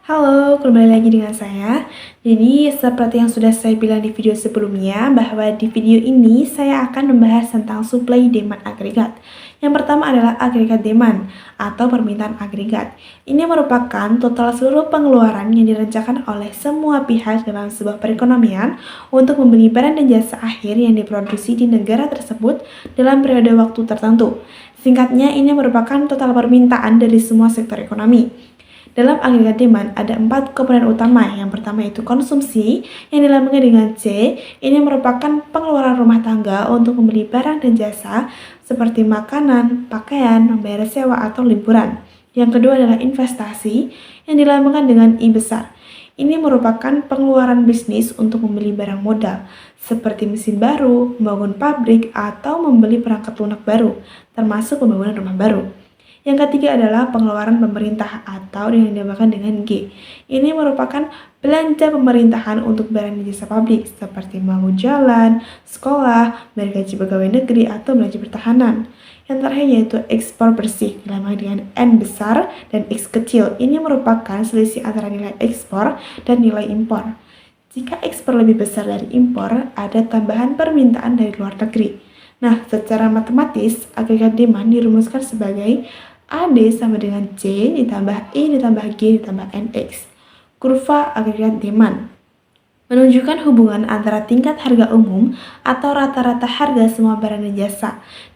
Halo, kembali lagi dengan saya. Jadi, seperti yang sudah saya bilang di video sebelumnya, bahwa di video ini saya akan membahas tentang supply demand agregat. Yang pertama adalah agregat demand atau permintaan agregat. Ini merupakan total seluruh pengeluaran yang direncanakan oleh semua pihak dalam sebuah perekonomian untuk membeli barang dan jasa akhir yang diproduksi di negara tersebut dalam periode waktu tertentu. Singkatnya, ini merupakan total permintaan dari semua sektor ekonomi. Dalam agregat demand ada 4 komponen utama. Yang pertama itu konsumsi, yang dilambangkan dengan C. Ini merupakan pengeluaran rumah tangga untuk membeli barang dan jasa seperti makanan, pakaian, membayar sewa atau liburan. Yang kedua adalah investasi, yang dilambangkan dengan I besar. Ini merupakan pengeluaran bisnis untuk membeli barang modal, seperti mesin baru, membangun pabrik, atau membeli perangkat lunak baru, termasuk pembangunan rumah baru. Yang ketiga adalah pengeluaran pemerintah atau yang dinamakan dengan G. Ini merupakan belanja pemerintahan untuk barang dan jasa publik seperti membangun jalan, sekolah, bayar gaji pegawai negeri, atau belanja pertahanan. Yang terakhir yaitu ekspor bersih, dilambangkan dengan N besar dan X kecil. Ini merupakan selisih antara nilai ekspor dan nilai impor. Jika ekspor lebih besar dari impor, ada tambahan permintaan dari luar negeri. Nah, secara matematis, agregat demand dirumuskan sebagai AD sama dengan C ditambah I ditambah G ditambah NX. Kurva agregat demand menunjukkan hubungan antara tingkat harga umum atau rata-rata harga semua barang dan jasa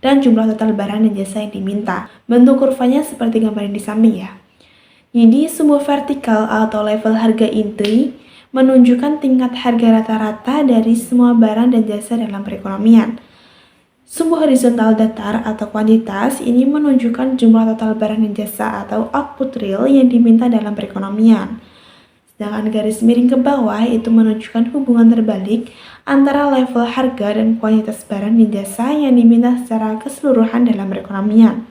dan jumlah total barang dan jasa yang diminta. Bentuk kurvanya seperti gambar yang di samping ya. Jadi sumbu vertikal atau level harga inti menunjukkan tingkat harga rata-rata dari semua barang dan jasa dalam perekonomian. Sumbu horizontal datar atau kuantitas ini menunjukkan jumlah total barang dan jasa atau output real yang diminta dalam perekonomian. Sedangkan garis miring ke bawah itu menunjukkan hubungan terbalik antara level harga dan kuantitas barang dan jasa yang diminta secara keseluruhan dalam perekonomian.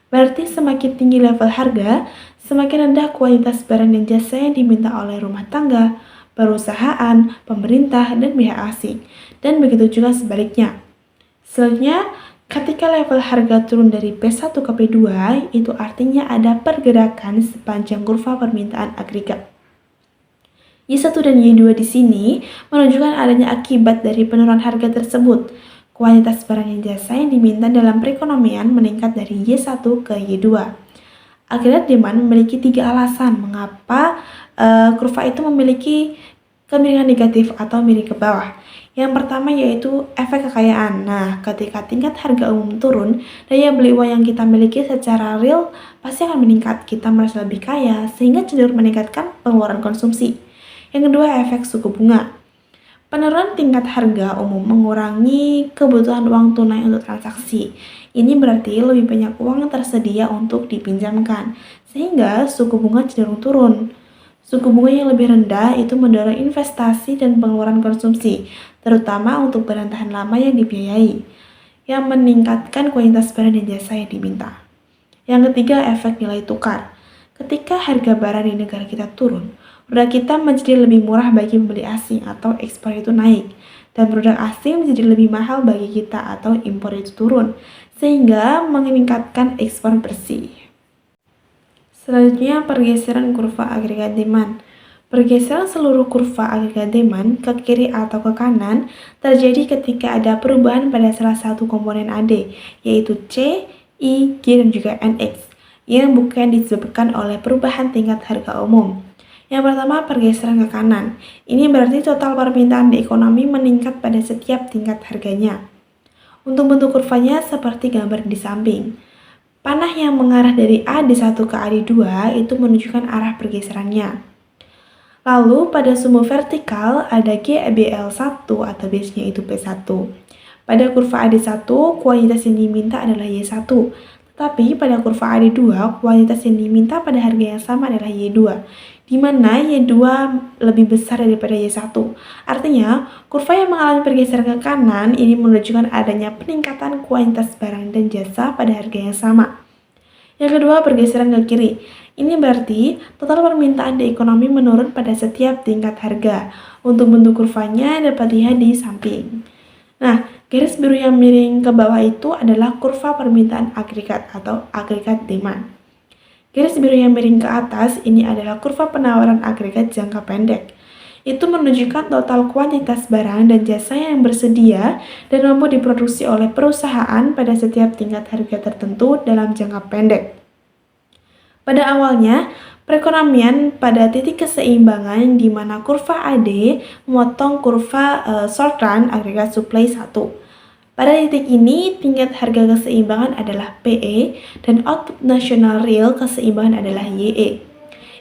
Berarti semakin tinggi level harga, semakin rendah kuantitas barang dan jasa yang diminta oleh rumah tangga, perusahaan, pemerintah, dan pihak asing. Dan begitu juga sebaliknya. Selanjutnya, ketika level harga turun dari P1 ke P2, itu artinya ada pergerakan sepanjang kurva permintaan agregat. Y1 dan Y2 di sini menunjukkan adanya akibat dari penurunan harga tersebut. Kuantitas barang dan jasa yang diminta dalam perekonomian meningkat dari Y1 ke Y2. Agregat demand memiliki 3 alasan mengapa kurva itu memiliki kemiringan negatif atau miring ke bawah. Yang pertama yaitu efek kekayaan. Nah, ketika tingkat harga umum turun, daya beli uang yang kita miliki secara real pasti akan meningkat. Kita merasa lebih kaya, sehingga cenderung meningkatkan pengeluaran konsumsi. Yang kedua, efek suku bunga. Penurunan tingkat harga umum mengurangi kebutuhan uang tunai untuk transaksi. Ini berarti lebih banyak uang yang tersedia untuk dipinjamkan, sehingga suku bunga cenderung turun. Suku bunga yang lebih rendah itu mendorong investasi dan pengeluaran konsumsi, terutama untuk barang tahan lama yang dibiayai, yang meningkatkan kualitas barang dan jasa yang diminta. Yang ketiga, efek nilai tukar. Ketika harga barang di negara kita turun, produk kita menjadi lebih murah bagi pembeli asing atau ekspor itu naik, dan produk asing menjadi lebih mahal bagi kita atau impor itu turun, sehingga meningkatkan ekspor bersih. Selanjutnya, pergeseran kurva agregat demand. Pergeseran seluruh kurva agregat demand ke kiri atau ke kanan terjadi ketika ada perubahan pada salah satu komponen AD, yaitu C, I, G, dan juga NX, yang bukan disebabkan oleh perubahan tingkat harga umum. Yang pertama, pergeseran ke kanan. Ini berarti total permintaan di ekonomi meningkat pada setiap tingkat harganya. Untuk bentuk kurvanya seperti gambar di samping. Panah yang mengarah dari AD1 ke AD2 itu menunjukkan arah pergeserannya. Lalu pada sumbu vertikal ada GBL1 atau biasanya itu P1. Pada kurva AD1, kuantitas yang diminta adalah Y1. Tetapi pada kurva AD2, kuantitas yang diminta pada harga yang sama adalah Y2, di mana Y2 lebih besar daripada Y1. Artinya, kurva yang mengalami pergeseran ke kanan ini menunjukkan adanya peningkatan kuantitas barang dan jasa pada harga yang sama. Yang kedua, pergeseran ke kiri. Ini berarti total permintaan di ekonomi menurun pada setiap tingkat harga. Untuk bentuk kurvanya dapat dilihat di samping. Nah, garis biru yang miring ke bawah itu adalah kurva permintaan agregat atau agregat demand. Garis biru yang miring ke atas ini adalah kurva penawaran agregat jangka pendek. Itu menunjukkan total kuantitas barang dan jasa yang bersedia dan mampu diproduksi oleh perusahaan pada setiap tingkat harga tertentu dalam jangka pendek. Pada awalnya, perekonomian pada titik keseimbangan di mana kurva AD memotong kurva short run agregat supply 1. Pada titik ini, tingkat harga keseimbangan adalah PE dan output nasional real keseimbangan adalah YE.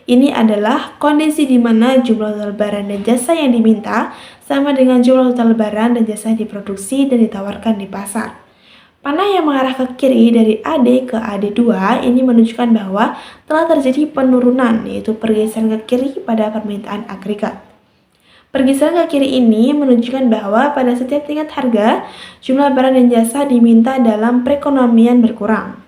Ini adalah kondisi di mana jumlah total barang dan jasa yang diminta sama dengan jumlah total barang dan jasa yang diproduksi dan ditawarkan di pasar. Panah yang mengarah ke kiri dari AD ke AD2 ini menunjukkan bahwa telah terjadi penurunan, yaitu pergeseran ke kiri pada permintaan agregat. Pergeseran ke kiri ini menunjukkan bahwa pada setiap tingkat harga, jumlah barang dan jasa diminta dalam perekonomian berkurang.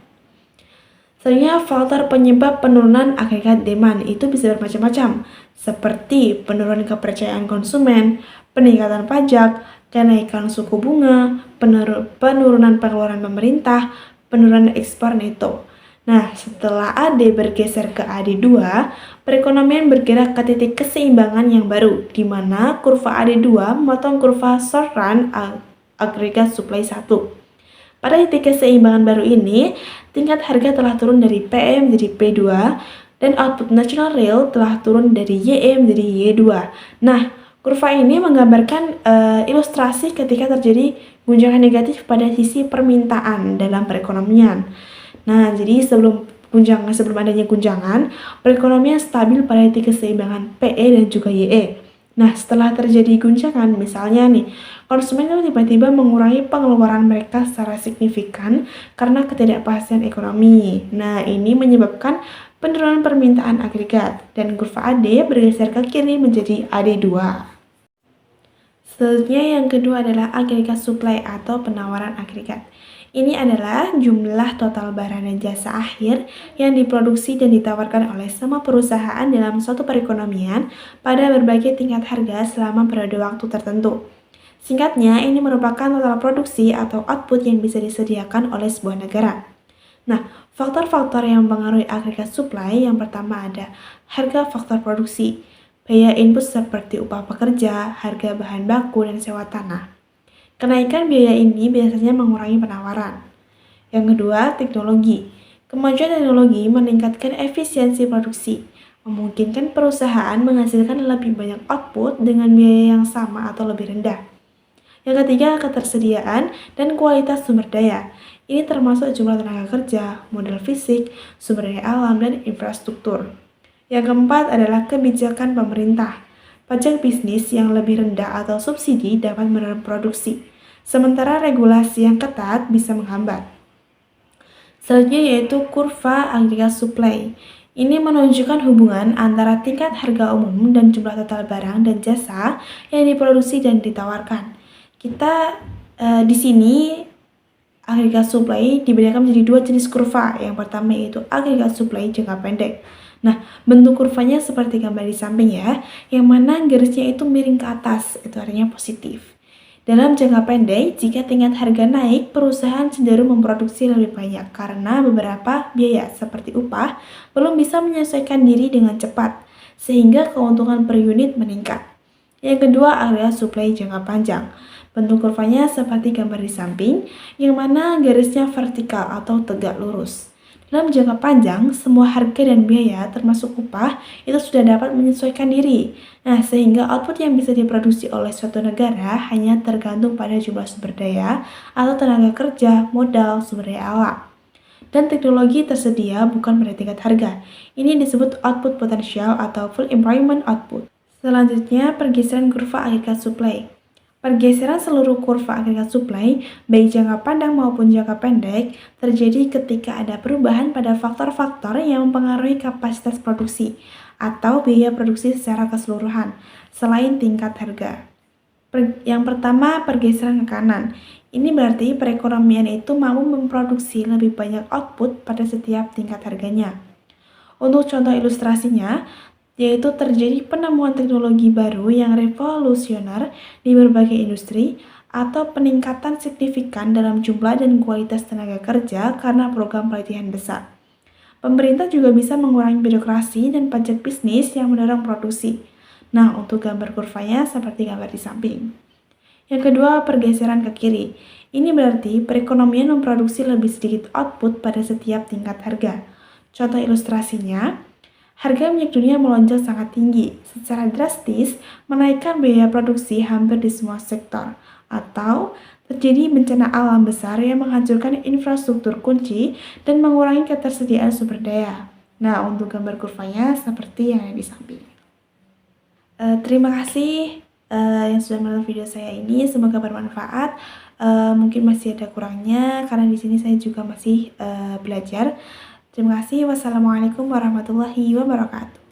Selanjutnya, faktor penyebab penurunan agregat demand itu bisa bermacam-macam, seperti penurunan kepercayaan konsumen, peningkatan pajak, kenaikan suku bunga, penurunan pengeluaran pemerintah, penurunan ekspor neto. Nah, setelah AD bergeser ke AD2, perekonomian bergerak ke titik keseimbangan yang baru, di mana kurva AD2 memotong kurva short run agregat supply 1. Pada titik keseimbangan baru ini, tingkat harga telah turun dari PE menjadi P2, dan output national real telah turun dari YE menjadi Y2. Nah, kurva ini menggambarkan ilustrasi ketika terjadi guncangan negatif pada sisi permintaan dalam perekonomian. Nah, jadi sebelum adanya guncangan, perekonomian stabil pada titik keseimbangan PE dan juga YE. Nah, setelah terjadi guncangan, misalnya nih, konsumen itu tiba-tiba mengurangi pengeluaran mereka secara signifikan karena ketidakpastian ekonomi. Nah, ini menyebabkan penurunan permintaan agregat, dan kurva AD bergeser ke kiri menjadi AD2. Selanjutnya yang kedua adalah agregat supply atau penawaran agregat. Ini adalah jumlah total barang dan jasa akhir yang diproduksi dan ditawarkan oleh semua perusahaan dalam suatu perekonomian pada berbagai tingkat harga selama periode waktu tertentu. Singkatnya, ini merupakan total produksi atau output yang bisa disediakan oleh sebuah negara. Nah, faktor-faktor yang mempengaruhi agregat supply yang pertama ada harga faktor produksi, biaya input seperti upah pekerja, harga bahan baku, dan sewa tanah. Kenaikan biaya ini biasanya mengurangi penawaran. Yang kedua, teknologi. Kemajuan teknologi meningkatkan efisiensi produksi, memungkinkan perusahaan menghasilkan lebih banyak output dengan biaya yang sama atau lebih rendah. Yang ketiga, ketersediaan dan kualitas sumber daya. Ini termasuk jumlah tenaga kerja, modal fisik, sumber daya alam, dan infrastruktur. Yang keempat adalah kebijakan pemerintah. Pajak bisnis yang lebih rendah atau subsidi dapat mendorong produksi, sementara regulasi yang ketat bisa menghambat. Selanjutnya yaitu kurva agregat supply. Ini menunjukkan hubungan antara tingkat harga umum dan jumlah total barang dan jasa yang diproduksi dan ditawarkan. Kita di sini agregat supply dibedakan menjadi dua jenis kurva. Yang pertama yaitu agregat supply jangka pendek. Nah, bentuk kurvanya seperti gambar di samping ya, yang mana garisnya itu miring ke atas, itu artinya positif. Dalam jangka pendek, jika tingkat harga naik, perusahaan cenderung memproduksi lebih banyak karena beberapa biaya seperti upah belum bisa menyesuaikan diri dengan cepat, sehingga keuntungan per unit meningkat. Yang kedua adalah supply jangka panjang. Bentuk kurvanya seperti gambar di samping, yang mana garisnya vertikal atau tegak lurus. Dalam jangka panjang, semua harga dan biaya termasuk upah itu sudah dapat menyesuaikan diri. Nah, sehingga output yang bisa diproduksi oleh suatu negara hanya tergantung pada jumlah sumber daya atau tenaga kerja, modal, sumber daya alam. Dan teknologi tersedia bukan pada tingkat harga. Ini disebut output potensial atau full employment output. Selanjutnya, pergeseran kurva agregat supply. Pergeseran seluruh kurva agregat supply, baik jangka pandang maupun jangka pendek, terjadi ketika ada perubahan pada faktor-faktor yang mempengaruhi kapasitas produksi atau biaya produksi secara keseluruhan, selain tingkat harga. Yang pertama, pergeseran ke kanan. Ini berarti perekonomian itu mampu memproduksi lebih banyak output pada setiap tingkat harganya. Untuk contoh ilustrasinya, yaitu terjadi penemuan teknologi baru yang revolusioner di berbagai industri atau peningkatan signifikan dalam jumlah dan kualitas tenaga kerja karena program pelatihan besar. Pemerintah juga bisa mengurangi birokrasi dan pajak bisnis yang mendorong produksi. Nah, untuk gambar kurvanya seperti gambar di samping. Yang kedua, pergeseran ke kiri. Ini berarti perekonomian memproduksi lebih sedikit output pada setiap tingkat harga. Contoh ilustrasinya, harga minyak dunia melonjak sangat tinggi, secara drastis menaikkan biaya produksi hampir di semua sektor. Atau terjadi bencana alam besar yang menghancurkan infrastruktur kunci dan mengurangi ketersediaan sumber daya. Nah, untuk gambar kurvanya seperti yang ada di samping. Terima kasih yang sudah menonton video saya ini, semoga bermanfaat. Mungkin masih ada kurangnya karena di sini saya juga masih belajar. Terima kasih. Wassalamualaikum warahmatullahi wabarakatuh.